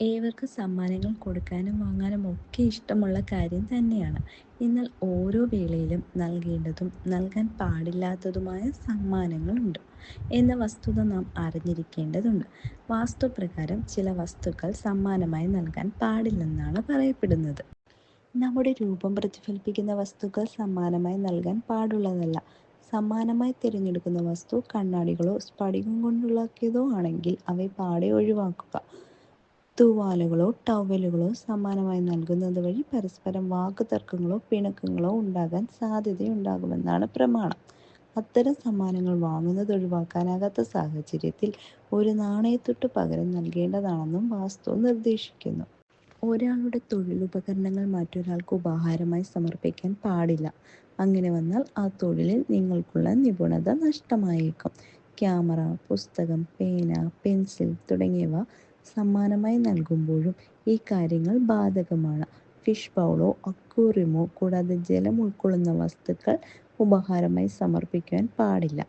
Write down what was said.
ഏവർക്കും സമ്മാനങ്ങൾ കൊടുക്കാനും വാങ്ങാനും ഒക്കെ ഇഷ്ടമുള്ള കാര്യം തന്നെയാണ്. എന്നാൽ ഓരോ വേളയിലും നൽകേണ്ടതും നൽകാൻ പാടില്ലാത്തതുമായ സമ്മാനങ്ങളുണ്ട് എന്ന വസ്തുത നാം അറിഞ്ഞിരിക്കേണ്ടതുണ്ട്. വാസ്തുപ്രകാരം ചില വസ്തുക്കൾ സമ്മാനമായി നൽകാൻ പാടില്ലെന്നാണ് പറയപ്പെടുന്നത്. നമ്മുടെ രൂപം പ്രതിഫലിപ്പിക്കുന്ന വസ്തുക്കൾ സമ്മാനമായി നൽകാൻ പാടുള്ളതല്ല. സമ്മാനമായി തിരഞ്ഞെടുക്കുന്ന വസ്തു കണ്ണാടികളോ സ്ഫടികം കൊണ്ടുണ്ടാക്കിയതോ ആണെങ്കിൽ അവയെ പാടെ ഒഴിവാക്കുക. തൂവാലകളോ ടവലുകളോ സമ്മാനമായി നൽകുന്നത് വഴി പരസ്പരം വാക്കുതർക്കങ്ങളോ പിണക്കങ്ങളോ ഉണ്ടാകാൻ സാധ്യതയുണ്ടാകുമെന്നാണ് പ്രമാണം. അത്തരം സമ്മാനങ്ങൾ വാങ്ങുന്നത് ഒഴിവാക്കാനാകാത്ത സാഹചര്യത്തിൽ ഒരു നാണയത്തുട്ട് പകരം നൽകേണ്ടതാണെന്നും വാസ്തു നിർദ്ദേശിക്കുന്നു. ഒരാളുടെ തൊഴിലുപകരണങ്ങൾ മറ്റൊരാൾക്ക് ഉപഹാരമായി സമർപ്പിക്കാൻ പാടില്ല. അങ്ങനെ വന്നാൽ ആ തൊഴിലിൽ നിങ്ങൾക്കുള്ള നിപുണത നഷ്ടമായേക്കും. ക്യാമറ, പുസ്തകം, പേന, പെൻസിൽ തുടങ്ങിയവ സമ്മാനമായി നൽകുമ്പോഴും ഈ കാര്യങ്ങൾ ബാധകമാണ്. ഫിഷ് ബൗളോ അക്വേറിയമോ കൂടാതെ ജലം ഉൾക്കൊള്ളുന്ന വസ്തുക്കൾ ഉപഹാരമായി സമർപ്പിക്കുവാൻ പാടില്ല.